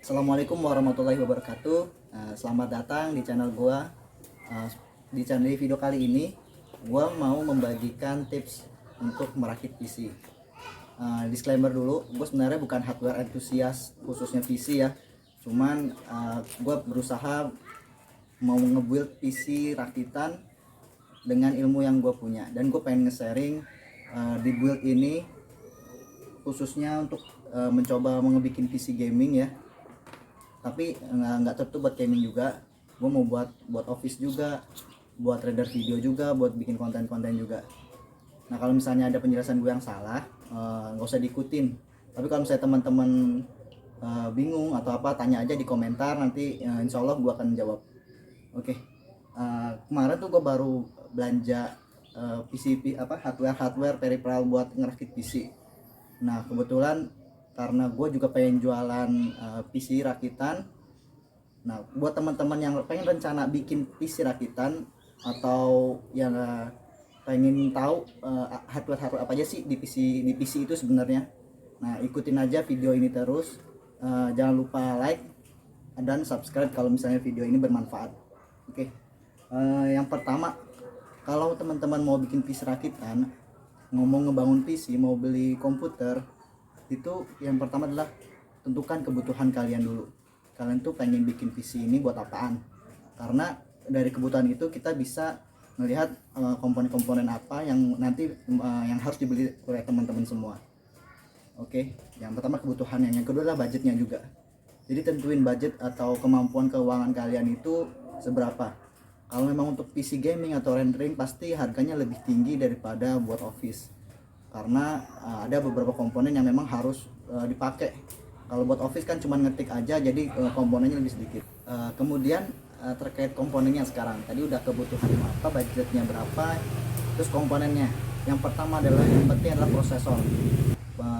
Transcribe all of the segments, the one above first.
Assalamualaikum warahmatullahi wabarakatuh. Selamat datang di channel gua. Di channel video kali ini gua mau membagikan tips untuk merakit PC. Disclaimer dulu, gue sebenarnya bukan hardware entusias khususnya PC ya. Cuman gue berusaha mau nge-build PC rakitan dengan ilmu yang gue punya, dan gue pengen nge-sharing di build ini khususnya untuk mencoba ngebikin PC gaming ya. Tapi nggak tertutup buat gaming juga. Gue mau buat office juga, buat render video juga, buat bikin konten-konten juga. Nah, kalau misalnya ada penjelasan gue yang salah, nggak usah diikutin. Tapi kalau misalnya teman-teman bingung atau apa, tanya aja di komentar, nanti insya Allah gue akan jawab. Oke. Kemarin tuh gue baru belanja PC hardware peripheral buat ngerakit PC. Nah, kebetulan karena gue juga pengen jualan PC rakitan. Nah, buat teman-teman yang pengen rencana bikin PC rakitan atau yang pengen tahu hardware apa aja sih di PC itu sebenarnya. Nah, ikutin aja video ini terus. Jangan lupa like dan subscribe kalau misalnya video ini bermanfaat. Oke. Yang pertama, kalau teman-teman mau bikin PC rakitan, ngomong ngebangun PC, mau beli komputer, itu yang pertama adalah tentukan kebutuhan kalian dulu. Kalian tuh pengen bikin PC ini buat apaan? Karena dari kebutuhan itu kita bisa melihat komponen-komponen apa yang nanti yang harus dibeli oleh teman-teman semua. Oke, yang pertama kebutuhan, yang kedua adalah budgetnya juga. Jadi tentuin budget atau kemampuan keuangan kalian itu seberapa. Kalau memang untuk PC gaming atau rendering, pasti harganya lebih tinggi daripada buat office, karena ada beberapa komponen yang memang harus dipakai. Kalau buat office kan cuma ngetik aja, jadi komponennya lebih sedikit. Kemudian terkait komponennya, sekarang tadi udah kebutuhan apa, budgetnya berapa, terus komponennya. Yang pertama adalah, yang penting adalah prosesor.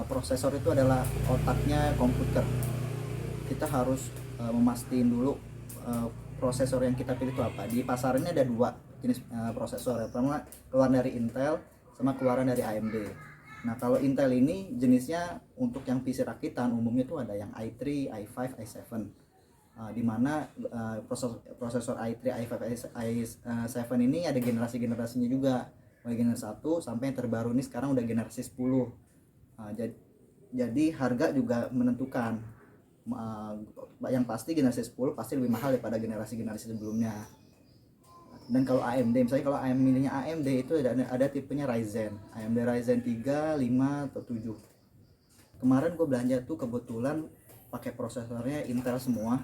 Prosesor itu adalah otaknya komputer. Kita harus memastikan dulu prosesor yang kita pilih itu apa. Di pasarnya ada dua jenis prosesor. Yang pertama keluar dari Intel, sama keluaran dari AMD. Nah, kalau Intel ini jenisnya untuk yang PC rakitan umumnya itu ada yang i3, i5, i7. Di mana prosesor i3, i5, i7 ini ada generasi-generasinya juga. Mulai generasi 1 sampai yang terbaru ini sekarang udah generasi 10. Jadi harga juga menentukan. Yang pasti generasi 10 pasti lebih mahal daripada generasi-generasi sebelumnya. Dan kalau AMD, misalnya kalau milihnya AMD itu ada tipenya Ryzen, AMD Ryzen 3, 5 atau 7. Kemarin gue belanja tuh kebetulan pakai prosesornya Intel semua.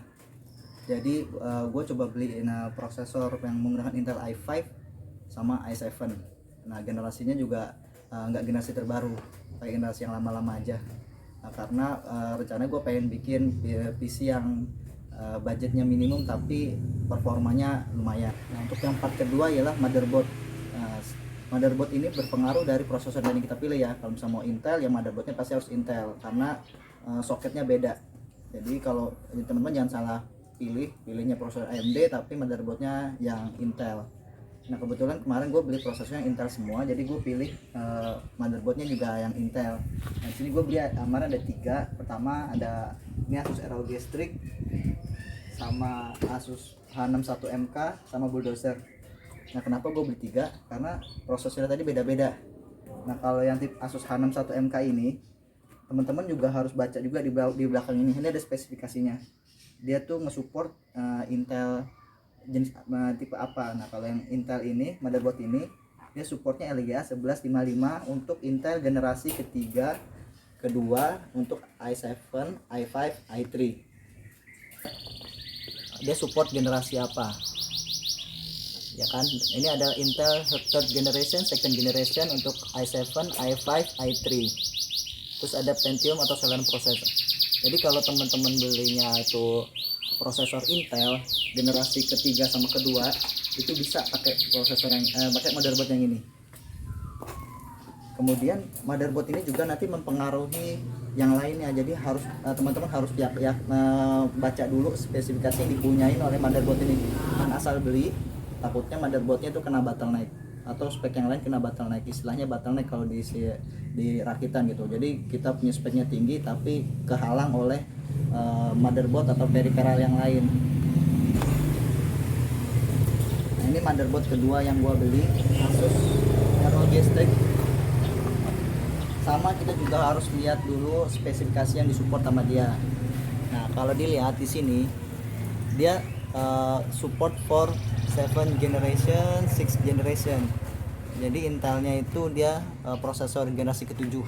Jadi gue coba beli prosesor yang menggunakan Intel i5 sama i7. Nah, generasinya juga nggak generasi terbaru, kayak generasi yang lama-lama aja. Nah, karena rencananya gue pengen bikin PC yang budgetnya minimum tapi performanya lumayan. Nah, untuk yang part kedua ialah motherboard. Motherboard ini berpengaruh dari prosesor yang kita pilih ya. Kalau misalnya mau Intel, ya motherboardnya pasti harus Intel karena soketnya beda. Jadi kalau teman-teman jangan salah pilihnya prosesor AMD tapi motherboardnya yang Intel. Nah, kebetulan kemarin gue beli prosesornya Intel semua, jadi gue pilih motherboardnya juga yang Intel. Nah, di sini gue beli kemarin ada 3. Pertama ada ini Asus ROG Strix, sama Asus H61MK, sama Bulldozer. Nah, kenapa gue beli 3? Karena prosesornya tadi beda-beda. Nah, kalau yang tip Asus H61MK ini, teman-teman juga harus baca juga di belakang ini. Ini ada spesifikasinya. Dia tuh nge-support Intel jenis tipe apa. Nah, kalau yang Intel ini, motherboard ini, dia supportnya LGA 1155 untuk Intel generasi ketiga, kedua untuk i7, i5, i3. Dia support generasi apa ya kan? Ini ada Intel third generation, second generation untuk i7, i5, i3. Terus ada Pentium atau Celeron processor. Jadi kalau teman-teman belinya itu prosesor Intel generasi ketiga sama kedua, itu bisa pakai prosesor yang pakai motherboard yang ini. Kemudian motherboard ini juga nanti mempengaruhi yang lainnya. Jadi harus teman-teman harus baca dulu spesifikasi yang dipunyain oleh motherboard ini. Jangan asal beli, takutnya motherboardnya itu kena bottleneck. atau spek yang lain kena bottleneck. Istilahnya bottleneck kalau di rakitan gitu. Jadi kita punya speknya tinggi tapi kehalang oleh motherboard atau peripheral yang lain. Nah, ini motherboard kedua yang gua beli, Asus ROG Strix. Sama kita juga harus lihat dulu spesifikasi yang disupport sama dia. Nah, kalau dilihat di sini dia support for 7 generation, 6 generation. Jadi Intelnya itu dia prosesor generasi ke-7.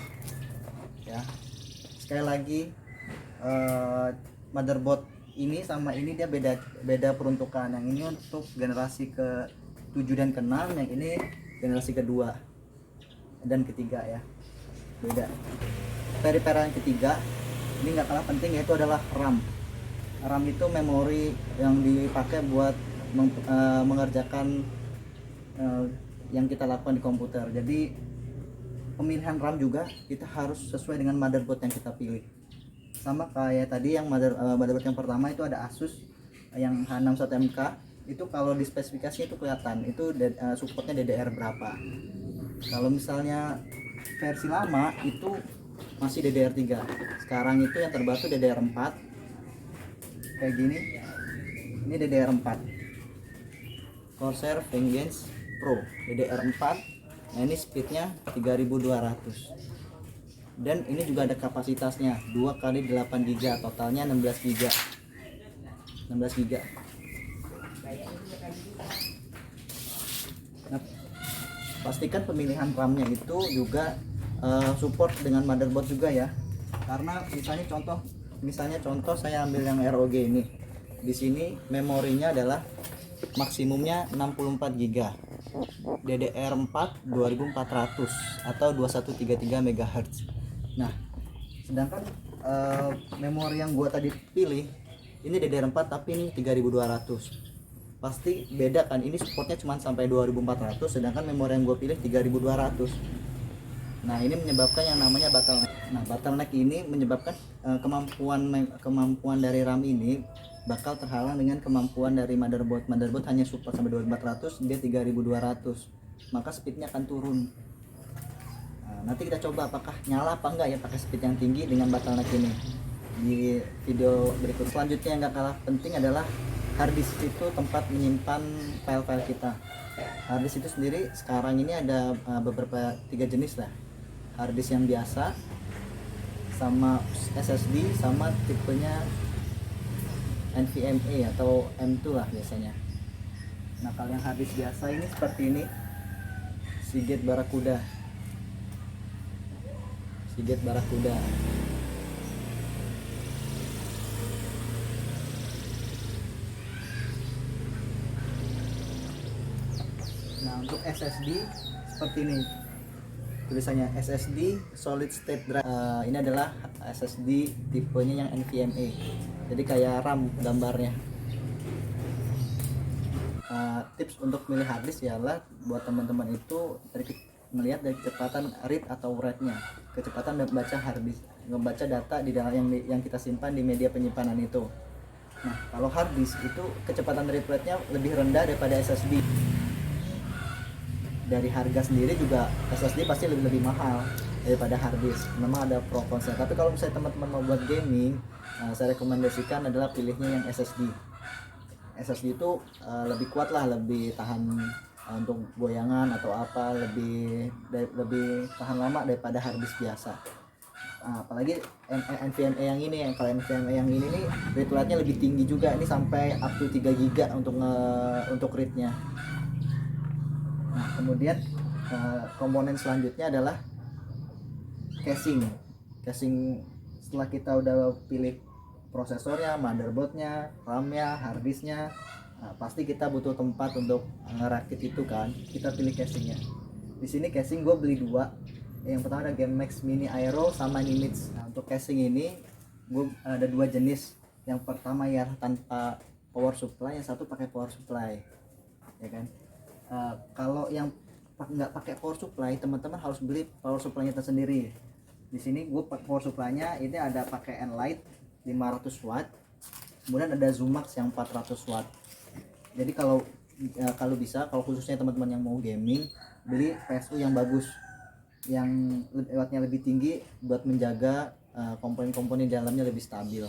Ya. Sekali lagi motherboard ini sama ini dia beda peruntukan. Yang ini untuk generasi ke-7 dan ke-6, yang ini generasi kedua dan ketiga ya. Beda. Peripheral yang ketiga ini nggak kalah penting, yaitu adalah RAM. RAM itu memori yang dipakai buat mengerjakan yang kita lakukan di komputer. Jadi pemilihan RAM juga kita harus sesuai dengan motherboard yang kita pilih. Sama kayak tadi yang motherboard yang pertama itu ada Asus yang H61MK. Itu kalau di spesifikasinya itu kelihatan itu supportnya DDR berapa. Kalau misalnya versi lama itu masih DDR3. Sekarang itu yang terbaru DDR4 kayak gini. Ini DDR4 Corsair Vengeance Pro DDR4. Nah, ini speednya 3200 dan ini juga ada kapasitasnya 2 kali 8 GB, totalnya 16 GB. Nah, pastikan pemilihan RAM-nya itu juga support dengan motherboard juga ya. Karena misalnya contoh saya ambil yang ROG ini. Di sini memorinya adalah maksimumnya 64 GB. DDR4 2400 atau 2133 MHz. Nah, sedangkan memori yang gua tadi pilih ini DDR4 tapi ini 3200. Pasti beda kan, ini supportnya cuma sampai 2400 sedangkan memori yang gua pilih 3200. Nah, ini menyebabkan yang namanya bottleneck. Nah, bottleneck ini menyebabkan kemampuan dari RAM ini bakal terhalang dengan kemampuan dari motherboard. Motherboard hanya support sampai 2400, dia 3200. Maka speednya akan turun. Nah, nanti kita coba apakah nyala apa enggak ya pakai speed yang tinggi dengan bottleneck ini. Di video berikut selanjutnya yang gak kalah penting adalah harddisk. Itu tempat menyimpan file-file kita. Harddisk itu sendiri sekarang ini ada beberapa 3 jenis lah. Harddisk yang biasa, sama SSD, sama tipenya NVMe atau M2 lah biasanya. Nah, kalau yang harddisk biasa ini seperti ini, Seagate Barracuda. Nah, untuk SSD seperti ini tulisannya, SSD Solid State Drive. Ini adalah SSD tipenya yang NVMe, jadi kayak RAM gambarnya. Tips untuk milih harddisk ialah buat teman-teman itu melihat dari kecepatan read atau write-nya, kecepatan membaca harddisk, membaca data di dalam yang kita simpan di media penyimpanan itu. Nah, kalau harddisk itu kecepatan read write-nya lebih rendah daripada SSD. Dari harga sendiri juga SSD pasti lebih mahal daripada harddisk. Memang ada pro kontra. Tapi kalau misalnya teman-teman mau buat gaming, saya rekomendasikan adalah pilihnya yang SSD. SSD itu lebih kuat lah, lebih tahan untuk goyangan atau apa, lebih tahan lama daripada harddisk biasa. Apalagi NVMe yang ini, kalau NVMe yang ini nih read rate-nya lebih tinggi juga, ini sampai up to 3 GB untuk read-nya. Nah, kemudian komponen selanjutnya adalah casing. Setelah kita udah pilih prosesornya, motherboardnya, RAM-nya, harddisknya, pasti kita butuh tempat untuk ngerakit itu kan. Kita pilih casingnya. Di sini casing gue beli 2. Yang pertama ada GameMax Mini Aero sama Nimitz. Nah, untuk casing ini gue ada 2 jenis. Yang pertama ya tanpa power supply, yang satu pakai power supply, ya kan. Kalau yang nggak pakai power supply, teman-teman harus beli power supply-nya tersendiri. Di sini gue power supply-nya ini ada pakai Enlight 500 watt, kemudian ada Zumax yang 400 watt. Jadi kalau khususnya teman-teman yang mau gaming, beli PSU yang bagus, yang wattnya lebih tinggi buat menjaga komponen-komponen di dalamnya lebih stabil.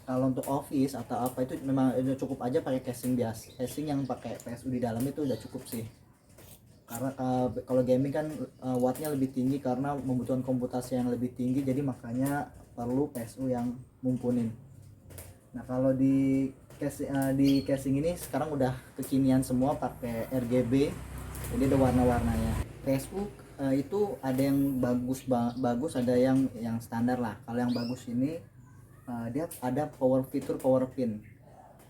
Kalau untuk office atau apa itu memang udah cukup aja pakai casing biasa, casing yang pakai PSU di dalam itu udah cukup sih. Karena kalau gaming kan wattnya lebih tinggi karena membutuhkan komputasi yang lebih tinggi, jadi makanya perlu PSU yang mumpuni. Nah kalau di casing ini sekarang udah kekinian semua pakai RGB, jadi ada warna-warnanya. PSU itu ada yang bagus, ada yang standar lah. Kalau yang bagus ini dia ada fitur power pin.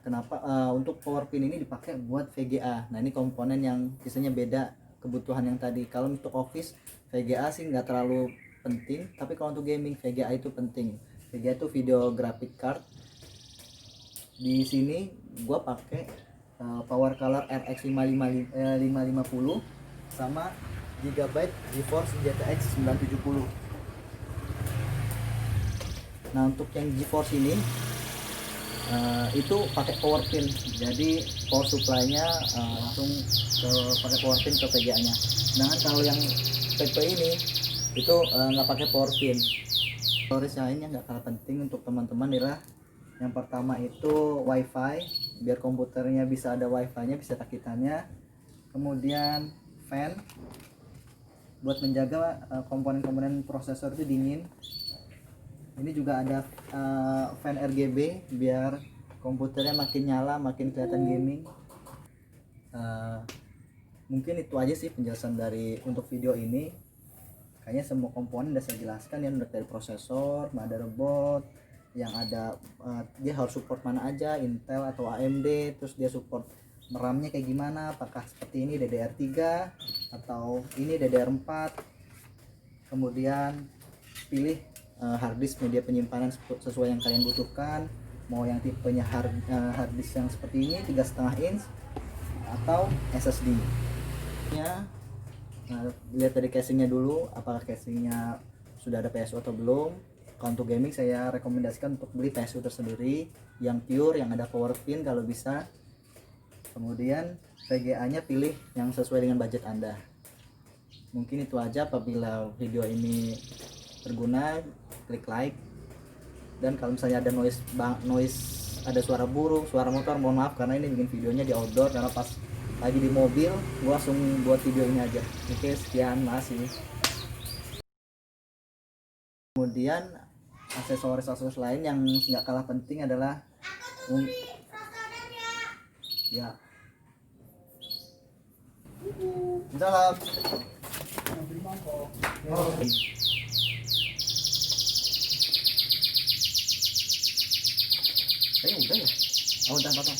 Kenapa untuk power pin ini dipakai buat VGA. Nah ini komponen yang biasanya beda kebutuhan yang tadi. Kalau untuk office VGA sih nggak terlalu penting, tapi kalau untuk gaming VGA itu penting. VGA itu video graphic card. Di sini gua pakai Power Color RX 550 sama Gigabyte GeForce GTX 970. Nah untuk yang GeForce ini itu pakai power pin, jadi power supply-nya langsung pakai power pin ke VGA-nya. Sedangkan kalau yang PP ini itu nggak pakai power pin. Storage lainnya nggak kalah penting untuk teman-teman adalah yang pertama itu WiFi, biar komputernya bisa ada WiFi-nya, bisa rakitannya. Kemudian fan buat menjaga komponen-komponen prosesor itu dingin. Ini juga ada fan RGB biar komputernya makin nyala, makin kelihatan gaming. Mungkin itu aja sih penjelasan untuk video ini. Kayaknya semua komponen udah saya jelaskan ya, dari prosesor, motherboard, yang ada dia harus support mana aja, Intel atau AMD, terus dia support RAM-nya kayak gimana, apakah seperti ini DDR3 atau ini DDR4. Kemudian pilih harddisk media penyimpanan sesuai yang kalian butuhkan, mau yang tipenya harddisk yang seperti ini 3,5 inch atau SSD nya. Lihat dari casingnya dulu, apakah casingnya sudah ada PSU atau belum. Kalau untuk gaming saya rekomendasikan untuk beli PSU tersendiri yang pure, yang ada power pin kalau bisa. Kemudian VGA nya pilih yang sesuai dengan budget Anda. Mungkin itu aja. Apabila video ini berguna, klik like. Dan kalau misalnya ada noise, ada suara burung, suara motor, mohon maaf karena ini bikin videonya di outdoor, karena pas lagi di mobil gua langsung buat video ini aja. Oke, sekian, makasih. Kemudian aksesoris lain yang nggak kalah penting adalah ya dalam udah ya. Oh udah potong.